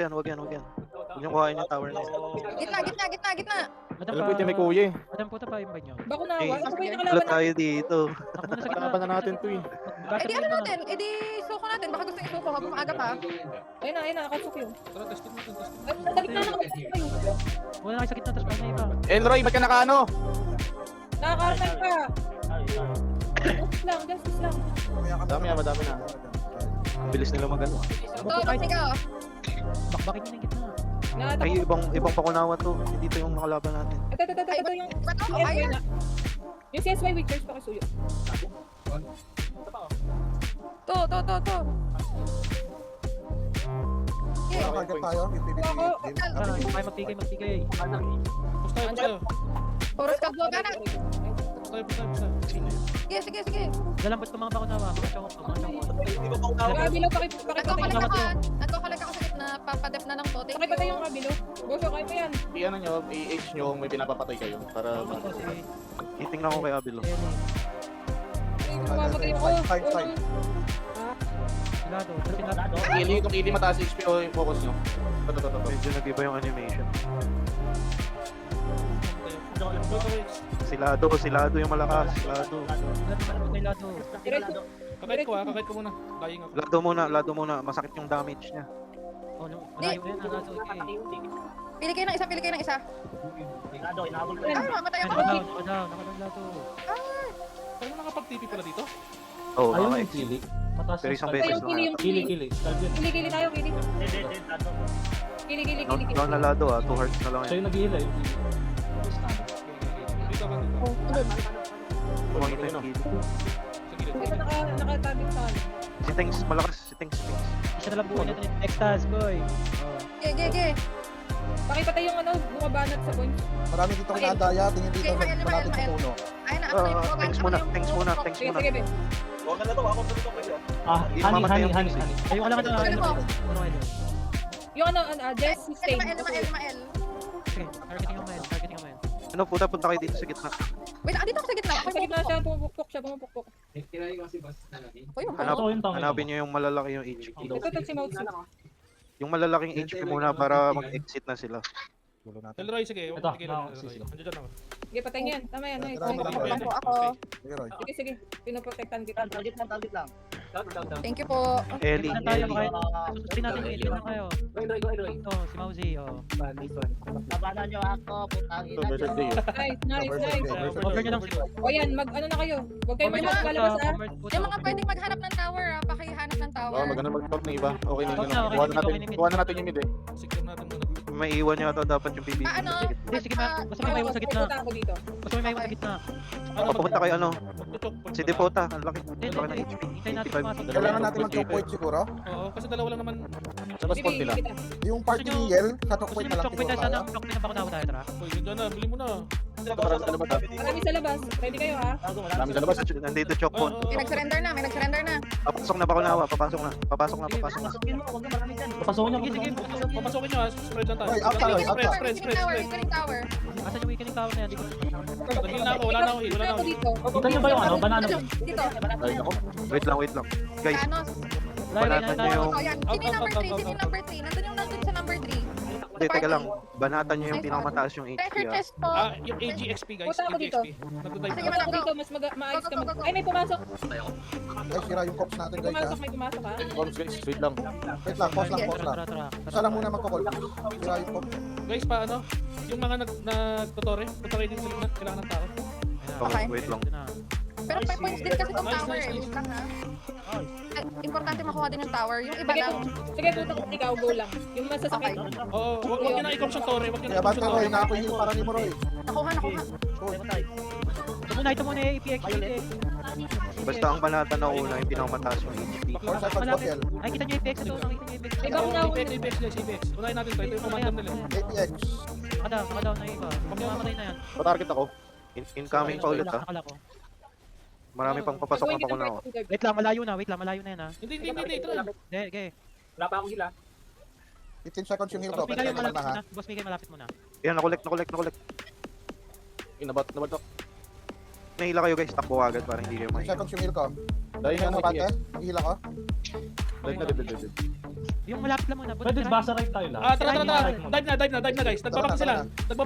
yan, wag yan. Huwag niyong kuhain yung tower na yan. Gitna. Madam Alam po ito may kuya eh. Madam puta pa invite nyo. Bako na, Eh, ano ba yung Wala nakalaban natin? tayo dito. Takbo na sa gitna. Panapan na natin to eh. Eh di ano natin? Eh di suko natin. Baka gusto isuko habang maaga pa. Ayun na, nakasok yun. Tara, testing natin. Ay, sa gitna na kayo. Wala na kayo sa gitna, tapos na iba. Elroy, ba't ka nakaano? Nakakasay ka. Justice lang. Madami na. Ang bilis nila magano. Tapos ikaw. Bakbakin nyo na yung gitna. Ay, ibang pakunawa to. Hindi to yung nakalaban natin. Ito yung CSY na. Yung CSY Witchers pakisuyo. To. Okay. Target tayo, yung PvP Ako, game. Tara, magpigay. Push tayo. Puro skablo ka na. Push tayo. Sige. Lalambot ko mga bakunawa. Mga chong. Kabilo, pakipatay Nagkakalag ako sa gitna. Papadep na ng to. Pakipatay yung kabilo. Boso, kaya mo yan. I-ano nyo, i-H nyo kung may pinapapatay kayo. Para Titingnan ko kay Abilo. Mamatay ako. Five. Sinado. kung ili mataas HP o yung focus nyo. Ito. Medyo nag-iba yung animation. Silado yung malakas. Silado. Kakait ko muna. Dying ako. Lado muna. Masakit yung damage niya. Oh, no. Malayo yan. Nado. Pili kayo ng isa. Mamatay ako. Nakadaw. Lado. Pero nakapag-TP pala dito? Oo, Ayaw okay. yung kili. Pero isang Ito beses yung kili, na. yung kili. Kili. Kili tayo, kili. Kili. Down na lado 2 hearts na lang Siya yan. yung nag-heal eh. Dito ka. Tumangin na yung kill. Sa gilid. Ito nakatabit sa akin. Si Tanks, malakas. Si Tanks. Isa na lang buhay natin. Extas, boy. Ge. Pakipatay yung bumabanat sa points. Marami dito kinadaya, tingin dito, Okay, malapit sa Mael. puno. Ayun na, Tanks muna. Sige. Ah, Hindi honey. mamatay yung Tanks. Ayun ka lang ito. Ano mo? Yung Jess, stay. Eh, Sige, targeting ang mail. Ano, punta kayo dito sa gitna. Wait, dito ako sa gitna. Ako sa gitna siya, pumupukpok. Ako yung Hanapin nyo yung malalaki yung HP. Ito si Mouth. Yung malalaking HP muna para mag-exit na sila. Gulo natin. Elroy, sige. Ito, Sige lang. sige. Andiyan ako. Sige, patay niyan. Tama yan. Ako. Sige, Roy. Sige. Pinoprotektan kita. Target lang. Thank you po. Ellie. Saan tayo? Sustain natin yung alien na kayo. Roy. Ito, si Mauzi. Labanan nyo ako, putang ina. Nice. Cover nyo lang si O yan, ano na kayo. Huwag kayo maglalabas ah. Yung mga pwedeng maghanap ng tower pakihanap ng Oh, maganda mag-talk na iba. Okay na yun. Okay, Kuha na natin yung mid eh. Secure natin muna. May iwan nyo ata dapat yung PvP. Sige, basta may maiwan sa gitna. Ako dito. Basta may maiwan sa gitna. Papunta kayo Magtutok. Si Depota. Ang laki. Hindi, Ang laki ng HP. hintayin natin 85. pumasok. Kailangan natin mag-choke point siguro. Oo, kasi dalawa lang naman. Sa spot nila. Yung party ni Yel, sa choke Gusto point nyo na lang mag-choke point siguro tayo sana. kaya. Choke point na bakunawa tayo, tara. Uy, yun na. Bili mo na. Marami sa labas ha. Marami sa labas. Ready kayo ha? Marami sa labas. Nandito choke point. May nag-surrender na. Papasok na Bakunawa. Papasok na. Pasukin mo, huwag na maramitan. Papasokin niya. Sige, Papasokin nyo ha. Spread lang tayo. Roy, out ka, Roy, out ka. Weakening tower. Asan yung weakening tower na yan? Nagil na ako. Wala na ako heal. Wala na ako heal. Dito. Kita niyo ba yung ano? Banana. Dito. Ay, ako. Wait lang. Guys, Thanos. banatan nyo yung... Oh, yan. Sino yung number 3? Nandun yung nandun sa number 3. Hindi, teka lang. Banatan nyo yung pinakamataas yung HP. Treasure ah. chest po. Yung AGXP guys. Punta ako dito. AGXP. Nagdadive Sige, na. ako dito. Mas maayos ka mag... Ay, may pumasok. Guys, sira yung cops natin guys ha. May pumasok ha. Bombs guys, wait lang. Wait lang, pause lang. Tara. Isa lang muna magkakol. Sira yung cops. Guys, paano? Yung mga nagtutore din sila na kailangan ng tao. Okay. Wait lang. Pero may points din kasi itong Nice, tower nice, eh. nice. Wait lang ha. Importante makuha din yung tower. Yung iba lang. Sige, puto ko ikaw, go lang. Yung masasakit. Oo, wag nyo na i-comp sa tore. Wag nyo na Kaya i-comp basta sa Roy, tore. nakakuhil para ni mo Roy. Nakuha. Ito muna yung EPX. Basta ang banatan na una yung pinakamataas yung HP. 4 seconds po Yel. Ay, kita nyo yung EPX ito. Nakita nyo yung EPX. Iba ko na ako. APX guys, APX. Unahin natin to. Ito yung commander nila. APX. Nakadaw na yung iba. Huwag mamatay na yan. Pa-target ako. Incoming pa ulit ha. Nakala ko. Marami pang papasok na Bakunawa. Wait lang, malayo na yan ha. Hindi. Tara. Okay. Wala pa akong hila. 15 seconds yung heal ko. Boss Miguel, Pwede naman malapit na ha. muna. Boss Miguel, malapit muna. Yan, nakolect. Nabatok. Nahila kayo guys, takbo agad para hindi kayo 10 mahila. seconds yung heal ko. Dahil Kaya nga mo bate, APX. hihila ko. Dahil na. Yung malapit lang muna. Pwede basa right tayo lang. Tara. Dive na guys. Nagbabak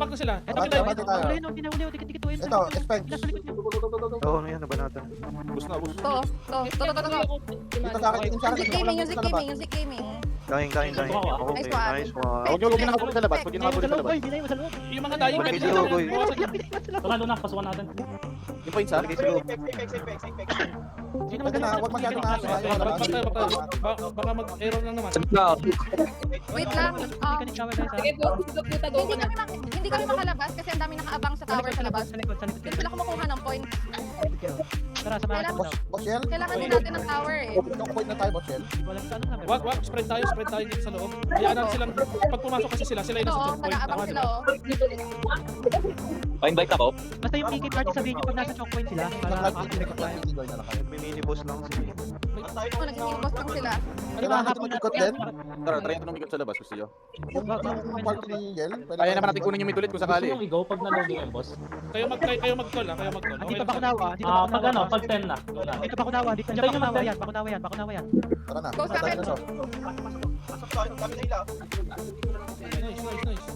na sila. Eto, Kami dive. Bati tayo. pinahuli, dikit-dikit to. Ito, Speng. Nasa likod niyo. Oo, ano yan, nabanatan. Bus na, bus. To. Dito sa akin, tingin sa akin. Yung Zik Gaming. Kain. Okay, Nice one. nice one. Huwag niyo ginagawa sa labas. Huwag niyo ginagawa sa labas. Yung mga dying pwede Sige, Logoy. Tara doon na, pasukan natin. Yung points ha? Sige, sige. Sino Pwede na, huwag masyadong taas. Ayaw na lang. Baka mag-error lang naman. Wait lang. Hindi ka guys ha. Sige, puta go ko na. Hindi kami makalabas kasi ang dami nakaabang sa tower sa labas. Sa likod. Doon sila kumukuha ng point. Tara, samahan ko daw. Boss Yel, Kailangan din natin ng tower eh. ikaw point na tayo, Boss Yel. Hindi ko alam sa anong number. Wag, spread tayo dito sa loob. Hayaan natin silang, pag pumasok kasi sila yung nasa Oo, choke point. nag-aabang Tama, sila diba? oh. Pa-invite ako. Basta yung PK party sabihin nyo pag nasa choke point sila. Para makakilip ko tayo. Tigol na lang kayo. May mini-boss lang sila. Oo, nag-inibos lang sila. Kailangan natin mag-ikot din. Tara, try natin umikot sa labas. Gusto nyo? Yung part ni Yel. Kaya naman natin kunin yung mid ulit kung Gusto sakali. nyo igaw pag naloading yung boss? Kayo mag-call lang, Dito pa kunawa. Pag ano, pag 10 na. Dito pa kunawa. Dito Hintayin nyo pa mag-10. kunawa yan. Bakunawa yan. Tara na. Go sa akin. Tara na, Nice.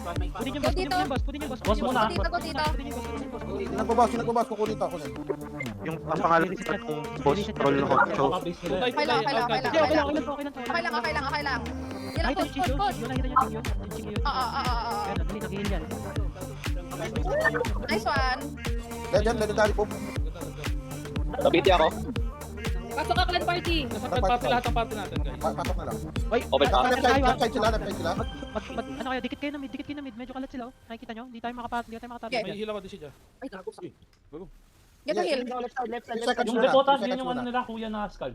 Pwede nyo boss. Pwede nyo boss. Boss muna. Dito, go dito. Nagbabawas, kukunin to, kunin. Yung ang pangalan ng boss, roll hot choke. Baka-base nila. Okay lang. Okay lang. Yan Ay, lang, ito yung push. Chigi yun. Nakita nyo Chigi yun. Yung Chigi yun. Oo. Ayan, dali, nag-heal yan. Nice one. Legendary po. Napiti ako. Pasok ka clan party. Nasa party lahat ng party natin, guys. Pasok na lang. Open pa. Left side sila. Ano kayo, dikit kayo na mid. Medyo kalat sila. Oh. Nakikita nyo? Hindi tayo makatapos. Okay. May heal ako din siya. Get a heal. Left side. Yung depotas, yun yung ano nila, kuya na skull.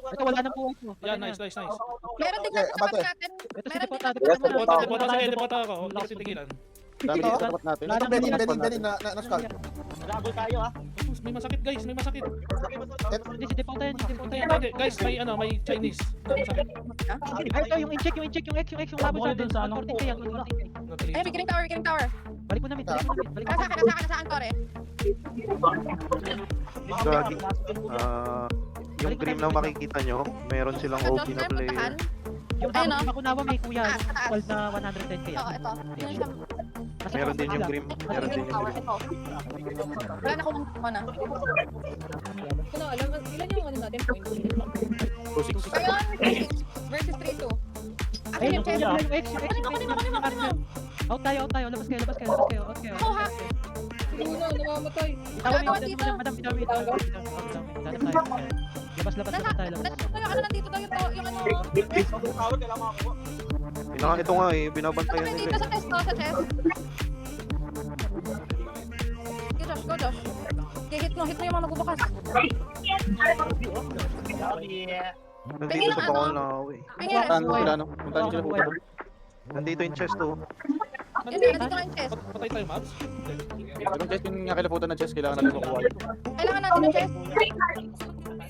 Ito, wala nang buhay ko. Yeah, nice. Meron din Okay, sa abate. tapat natin. Ito si Meron Depota. Depota, sige, depota ako. Huwag na kasi tigilan. Dami dito sa tapat natin. Ito, Benin na skull. Nabol tayo ah. May masakit, guys. May masakit. Hindi si Depota yan. Hindi, guys, may Chinese. May masakit. Ay, ito, yung X, yung laban sa atin. Sa ano? 14K yan. Ay, may killing tower. Balik mo na mid. Nasa akin, Tore. Gagi. Yung Grim na makikita nyo, meron silang OP na player. Yung Ayun, oh. Makunawa may kuya. Ah, sa taas. 12 na 110K yan. Oo, ito. Yun siya. Meron din yung Grim. Meron din yung Tower. Grim. Ito. Wala na kung na. Ano, alam, ilan yung ano natin point? Ayun, 6 versus 3-2. Akin Ayun, yung chest. yung X. Kunin mo. Out tayo. Labas kayo. Ako ha. Bruno, namamatay. Madam, labas tayo. Ano nandito daw yung ano. Ito nga eh, binabantayan Nandito nila. sa chest. Sa chest. Go Josh. Okay, hit mo yung mga magbubukas. Nandito sa bakal na ako eh. Tingin. Puntahan nyo sila po. Nandito yung chest oh. Yun, nandito nga yung chest. Patay tayo, Mabs. Yung chest, yung nga kailaputan ng chest, kailangan natin makuha. Kailangan natin ng chest.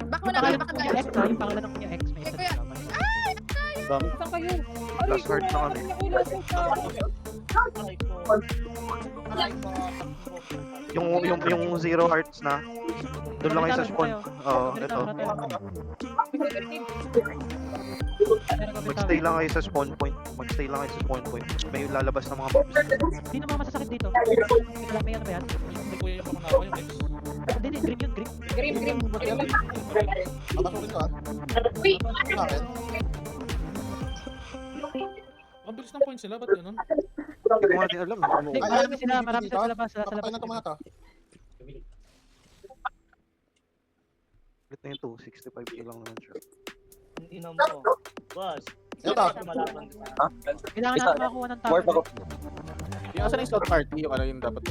Back mo na kayo, back tayo. X, yung pangalan ng kuya X. May Eh, isa kuya. naman. Dami. Saan kayo? Last heart na kami. Yung zero hearts na. Doon lang kayo sa spawn. Oo, ito. Magstay lang kayo sa spawn point. May lalabas na mga mobs. Sino mga masasakit dito? May ano ba yan? Hindi ko yung pangawa, yung ex. Hindi, green yun, green. Grim. Papasukin to, ha? Sa akin. Ang bilis ng points sila, ba't ganun? Hindi ko nga din alam. Hindi, marami sila sa labas. Papatay na to muna to. Ito yung 265 lang naman siya. Ino mo. Boss. Ito. Malaban. Kailangan natin makakuha ng tower. Yung asan yung slot party, yung ano yung dapat.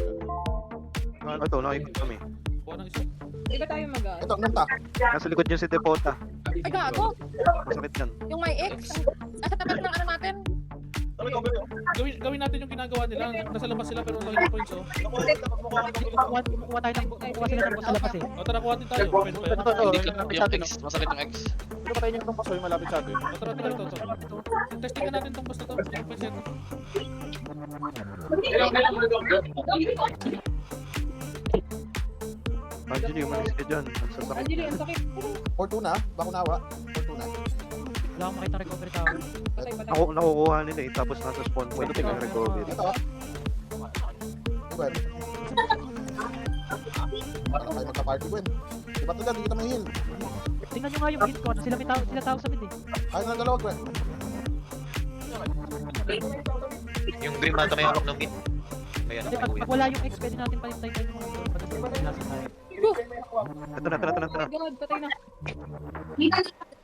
Ito, nakipit kami. Kuha ng isa. Di ba tayo mag- Ito, nanta. Nasa likod yung si Depota. Ay, gago. Masakit yan. Yung my ex. Nasa tapat ng ano natin. Gawin natin yung ginagawa nila. Nasa labas sila pero laki ng points, oh. Kukuha tayo ng sila ng boss sa labas eh. O, tara, kuha din tayo. Pwede ba yan? Masakit yung X. Pero patayin nyo itong paso, yung malapit sa atin. O, tara, ito. Testingan natin tong boss na to. Yung points nito. Anjali, umalis ka dyan. Ang sasakit. Anjali, ang sakit. Fortuna, Bakunawa. Fortuna. Wala akong makita recovery tower. Patay, patay. Nakukuha nila eh, tapos nasa spawn point Ito, yung recovery. Ito. Gwen. Parang tayo magka-party, Gwen. Di ba ito dyan? Hindi kita may heal. Tingnan nyo nga yung hit ko. Sila tao sa mid eh. Ayaw na dalawa, Gwen. Yung Grim ata may hawak ng mid. May ano, Hindi, may pag kuya. wala yung X, pwede natin palitay-tay yung mga goal. Pag nasa tayo. Ito na. Oh my God, patay na.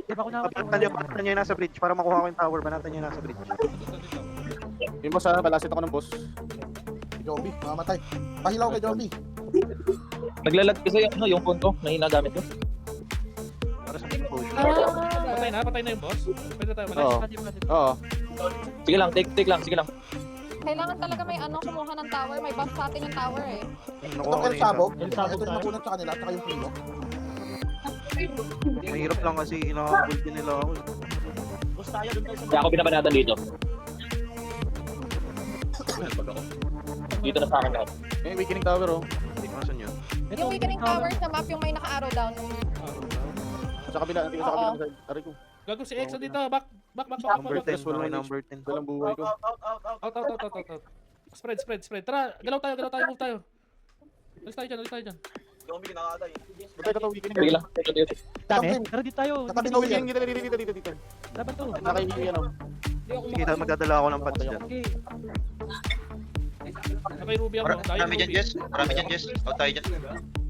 Di ba ako Banatan nyo yung nasa bridge para makuha ko yung tower. Banatan nyo yung nasa bridge. Yung boss, balasit ako ng boss. Si Joby, mamamatay. Pahilaw kay Joby. Naglalag kasi yung phone ko. Mahina gamit ko. Para sa push. Patay na yung boss. Pwede tayo Oo. malis. Oo. Sige lang, take lang, sige lang. Kailangan talaga may kumuha ng tower. May buff sa atin yung tower eh. Ito Nakuha ko El na yung Sabog. El Sabog Ito yung tayo. makunat sa kanila, tsaka yung Pino. Mahirap lang kasi inakabul din nila ako. Kaya ako binabanatan dito. Dito na sa akin lahat. May weakening tower oh. Hindi ko nasan yun. Yung weakening tower sa map, yung may naka-arrow down. Sa kabila, hindi ko sa kabila ng side. Aray ko. Gago si X dito. Back. Number 10. Wala yung number 10. Walang buhay ko. Out. Spread. Tara, galaw tayo, move tayo. Alis tayo dyan. Batay ka to, weakening. Sige lang. Dami. Pero dito tayo. Katabi na weakening. Dito. Laban to. Nakainig yan, oh. Sige, magdadala ako ng patch dyan. Okay. Nakay Ruby ako. Marami dyan, Jess. Out tayo dyan.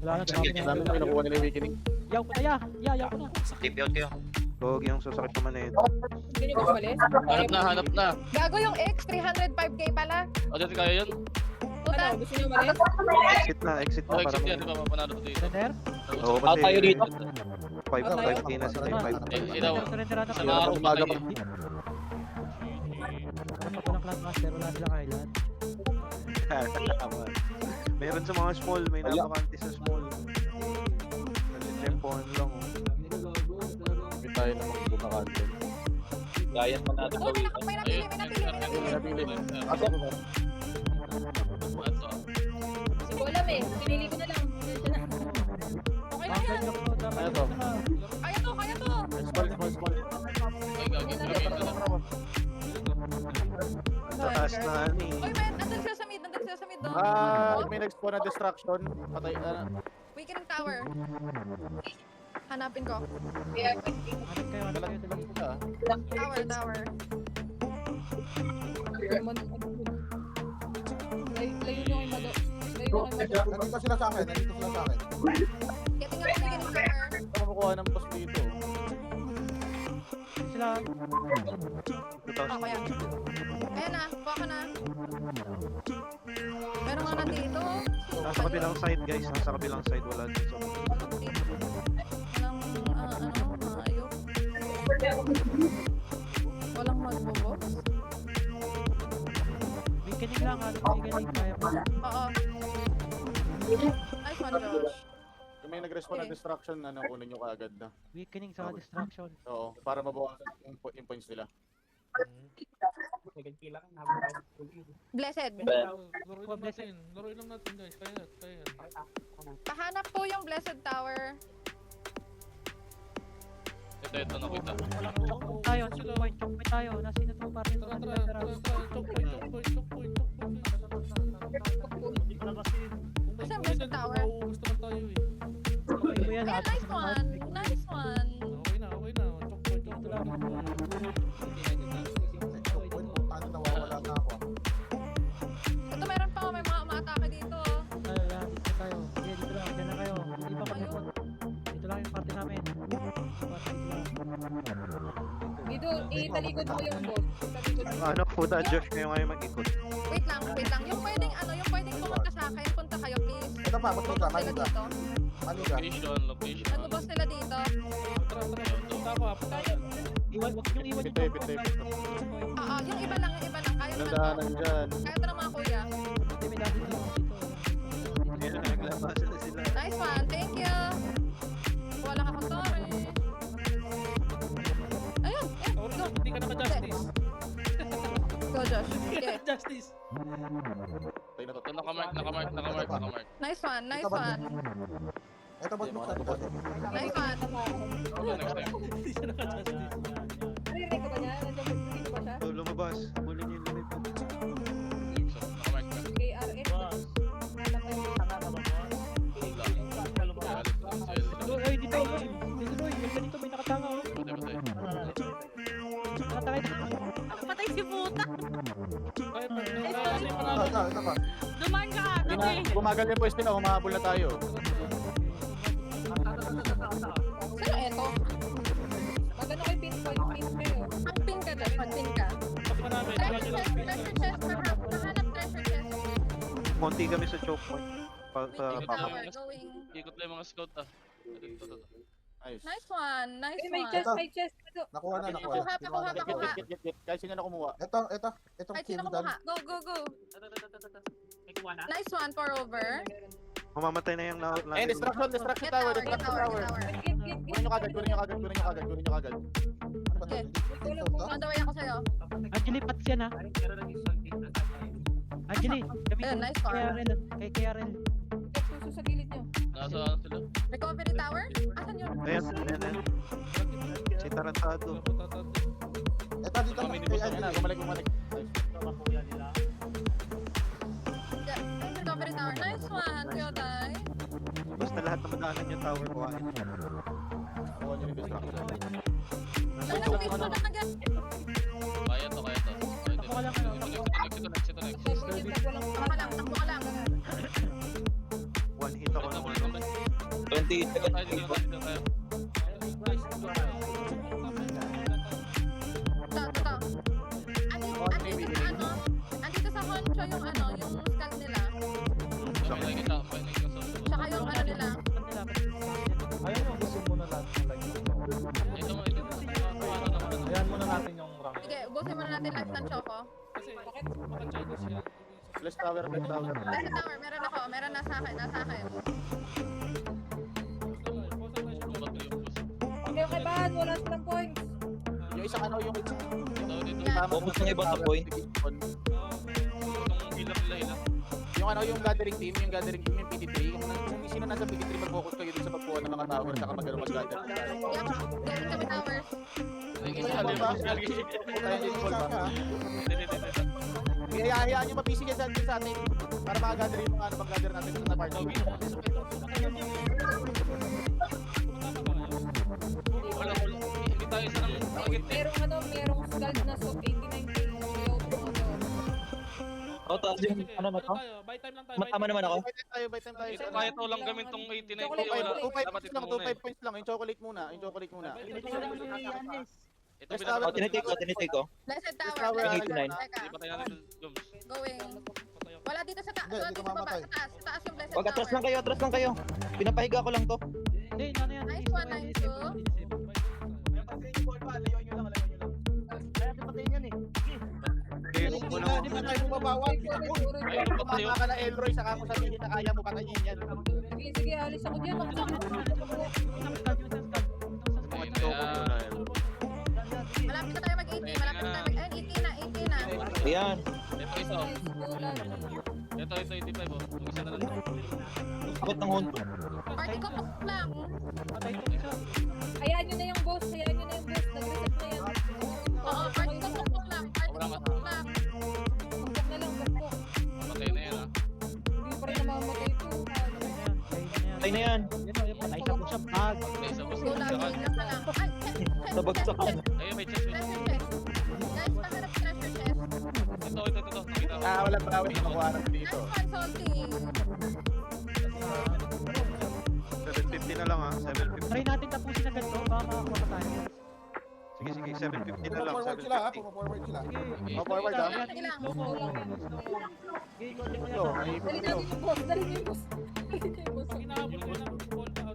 Wala na. Sige, Tumapin Dami na. na nakuha nila yung weakening. Yaw ko na ya. Yaw ko na. Tip out kayo. Gog yung sasakit naman eh. Hindi nyo umalis. Hanap na. Gago yung X, 305k pala. O, dito kaya yun. Puta. Ano, gusto nyo umalis? Exit na para di ba mapanalo dito? Surrender. Oo, Out tayo dito. 5k na sila yung 5k. Surrender na. Sa mga Umaga pa. Kapag walang class master, wala silang highlight. Meron sa mga small, may napakanti sa small. Tempon lang oh. Hindi tayo na magbubakante. Gaya pa natin Oh, may napili. Asa ko ba? Kasi ko alam eh. Pinili ko na lang. Diyan na. Okay lang yan. Ano to? Kaya to. Small. Sa taas na ni. Uy, man, andun sila sa mid doon. May nag-spawn na distraction. Patay, Weakening tower. Hanapin ko. Hanap kayo dali. Tower. Layo nyo kay Mado. Nandito sila sa akin. Getting ako weakening tower. Ito makukuha ng boss dito. Sila. Ako yan. Ayan na, kuha ko na. Meron nga nandito. Nasa kabilang side guys, nasa kabilang side wala dun sa Walang magbobox. Weakening lang. Weakening kaya pa. Oo. Nice one, Josh. Kung may nag-respawn na distraction, kunin nyo kaagad na. Weakening sa distraction. Oo, para mabawasan yung points nila. Blessed. Laruin lang natin guys. Kaya yan. Pahanap po yung Blessed Tower. Ito nakita. Tayo, choke point tayo. Nasino itong party ito? Tara. Choke point. Saan Blessed Tower? Gusto ka tayo eh. Ayan, nice one. Okay na. Choke point. Point po, paano nawawala na ako? Ito meron pa, may mga umatake dito. Dito tayo. Sige, dito lang. Diyan lang kayo. Hindi pa kami. Dito lang yung party namin. Dito, italikod mo yung boss. Talikod mo. ano puta, Josh kayo ngayon mag-ikot. Wait lang. Yung pwedeng pumunta sa akin, punta kayo please. Ito pa, ba't Nagbo-boss may sila ka? dito. Location. Nagbo-boss sila dito. Tara. Punta ako. Iwan yung Pite. Oo, yung iba lang. Kaya naman to. Nandaanan dyan. Kaya ito ng mga kuya. Hindi, may dati dito. Kaya naglabasan na sila. Nice one. Thank you. Wala ka kang story. Ayun. Go. Hindi ka naka-justice. Go, Josh. Okay. Justice. Tayo na to. Nakamark. Nice one. Ito, boss, buksan. Nice one. Hindi siya naka-justice. Patay si puta. Ay, Ito pa. Dumaan ka Hindi agad na, eh. bumagal yung pwesto na, humahabol na tayo. Sino eto? Magano kay pin ko, yung pin kayo. Mag-pin ka dyan, mag-pin ka. pa namin. Treasure chest, mahanap treasure chest. Konti kami sa choke point. Sa Tower, papa. going. Ikot lang yung mga scout ah. Ito. Ayos. Nice one, nice Ay, may one. chest, Ito. may chest. Ito. Nakuha na, nakuha. Pakuha. Get. Guys, sino na kumuha? Itong Kahit sino Kindle. kumuha. Go. May kuha na. Nice one, pour over. Mamamatay na yung Eh, destruction Get tower. Kunin nyo kagad. Ano ba to? Okay. Kindle to? On the way ako sa'yo. Angeli, pats yan ha. Angeli, Ayun, nice kay one. KRL. Kay KRL. Suso sa gilid nyo. Nasa sila. Recovery tower? Asan yun? Ayan. Si Tarantado. Ito, dito na. Kay Angela, bumalik. Yeah, recovery tower. Nice one, Kyotai. Basta lahat ng madaanan yung tower ko. Nakuha nyo yung destruction. Lang pistol na agad. Kaya to. Ako lang, ano. Ito next. Takbo ka lang. One hit ako ng 20 seconds. Dito tayo. Ito. Andito sa honcho yung skull nila. Tsaka yung nila. Ayun yung gusto muna natin. Ayan muna natin yung rank. Sige, ubusin muna natin life ng Choco. Kasi, baka Chinese yan. Flash tower. Life tower, meron ako. Meron nasa akin. Okay, okay, Bahan. Wala silang points. Yung isang yung Yeah. Focus ng iba sa point. Yung gathering team, yung PT3, kung sino nasa PT3 mag-focus kayo dun sa pagkuha ng mga tower saka mag-gather. Yep, galing kami towers. Hayaan nyo mapisi yan sa atin para makagather yung mga pag-gather natin sa party. Hindi tayo sa Merong skull na so 89k. Taas yung ano na to? Buy time lang tayo. Matama naman ako. By time tayo. Ito kaya to lang gamit tong 89. 2.5 points lang. Yung chocolate muna. Ito Tinitake ko. Blessed Tower, tower. 89. Teka, Hindi pa tayo natin Joms. going. Wala dito sa taas. Wala dito sa baba. Sa taas yung blessed Wag, atras tower. lang kayo. Pinapahiga ko lang to. Hindi, ano yan. Nice one, nice two. Hindi na tayo bumabawat. Baka ka na Elroy, saka mo sabihin na kaya mo patayin yan. Sige, alis ako dyan. Malapit na tayo mag-18. Ayun, 18 na. Ayan. Ito isa. Ito 85 oh. Yung isa na lang. Abot ng hunto. Party ko lang. Hayaan nyo na yung boss. Nag-reset na yan. Oo, party ko lang. Bukbok na lang, bukbok. Patay na yan ah. Hindi pa rin namamatay ito. Patay na yan. Patay sa siya bag. Okay, isa boss. Go lang, lang ka lang. Ay, Sabagsakan. Ayun, may chest. Treasure chest. Guys, paharap treasure chest. Ito. Nakita ko. Walang bawi. Makuha na dito. Nice one, Salty. 750 na lang 750. Try natin tapusin agad to. Baka makakuha pa tayo. Sige, 750 na lang. Forward sila ha. 750. Forward sila. Okay. Forward ha. Sige lang. Slow lang yan. Ito. Ay, Dali natin yung boss. Dali niyo yung boss. Pag inaabot ko ng call out.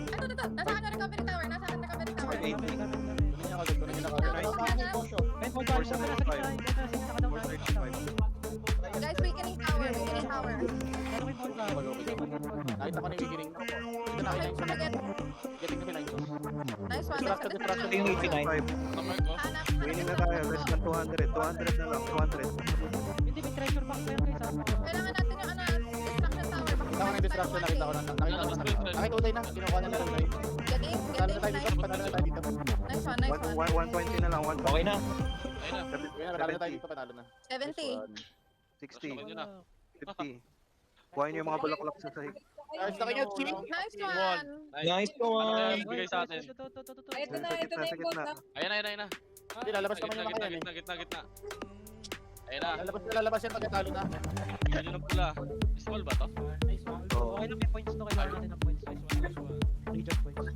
Ito. Nasa akin recovery tower. Okay, 80. Kunin niya kagad. Ay, hold on. Sa gitna. Nakadaw na. 435. Guys, weakening tower. Ano may hold on? Nakita ko na yung beginning. Ito na Okay, kailangan. forget. Getting na line. Nice one. Destruction. Yung 89. 5. Number ko. Hanap. Winning na tayo. Less than 200. 200 na lang. 200. Hindi, may treasure pack pa yan guys. Kailangan natin yung destruction tower. Nakita ko na yung destruction. Nakita ko na. Nakitutay na. Kinukuha na lang. Getting Panalo na tayo dito. nice. Panalo na tayo dito. Nice one. 120 na lang. 120. Okay na. Ayun na. Panalo na tayo dito. Panalo na. 70. 60. Yun na. 50. Kuhain nyo yung mga bulaklak sa sahig. Ayos na kayo, Ching. Nice one. Nice Ano one. yung bigay sa atin? Ito na Sa yung gitna. boss. Ayun na. Hindi, lalabas naman yung mga yan eh. Gitna. Ayun na. Lalabas yan pagkatalo na. Yun yung pula. Small ba to? Nice one. Oo. Okay lang may points to. Kailangan natin ng points. Region points.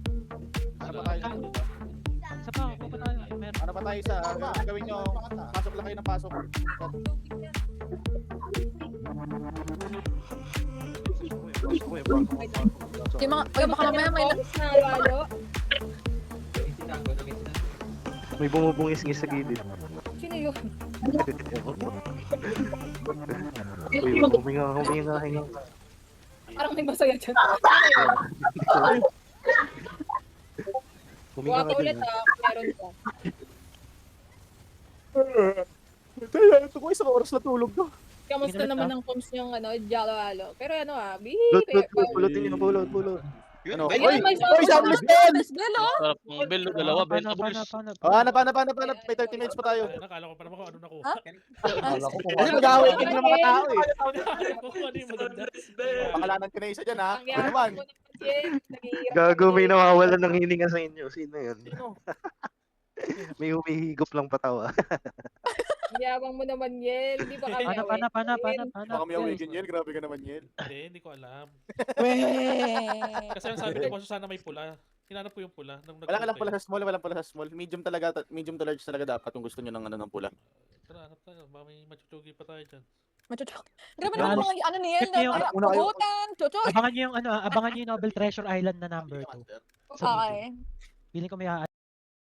Ano pa tayo? Isa pa, pa tayo. Meron. Ano pa tayo isa? Gawin nyo, pasok lang kayo ng pasok. Yung mga, oy, baka mamaya may Na walo. May bumubungis-ngis sa gilid. Sino yun? Uy, huminga. Parang may masaya dyan. Huminga Buha ka ka ulit din. ha. Meron ka. Tayo, ito ko isang oras na tulog to. Kamusta naman ang comms yung Jalo-Alo? Pero ano Pulutin niyo, pulot. Ano? Ayun, Oy! may Oy, Sables Ben! Bell, oh. Sarap ng bell, no? Dalawa, bell Paano, doubles. paano? Ah, hanap. May 30 minutes pa tayo. Ay, nakala ko pa naman kung ano nakuha. Ha? Kasi mag-away kayo ng mga tao eh. Kung ano yung maganda. Pakalanan ka na isa dyan ha. Ang Ano yaman naman? mo naman, Jen. Nag-iirap Gago, ka may din. nawawalan ng hininga sa inyo. Sino yun? Sino? May humihigop lang patawa. Ang yabang mo naman, Yel. Hindi ba kami Paano? Baka may awigin yan. Grabe ka naman yan. Hindi ko alam. Weh. Kasi ang sabi ni boss, sana may pula. Hinanap ko yung pula. Walang pala sa small. Medium to large talaga dapat kung gusto nyo ng ano ng pula. Tara, hanap tayo. Baka may machuchugi pa tayo dyan. Machuchok. Grabe naman mga ano ni Yel. Kasi yung- Una kayo. Pugutan. Chuchok. Abangan niyo yung Nobel Treasure Island na number 2. Okay. Feeling ko may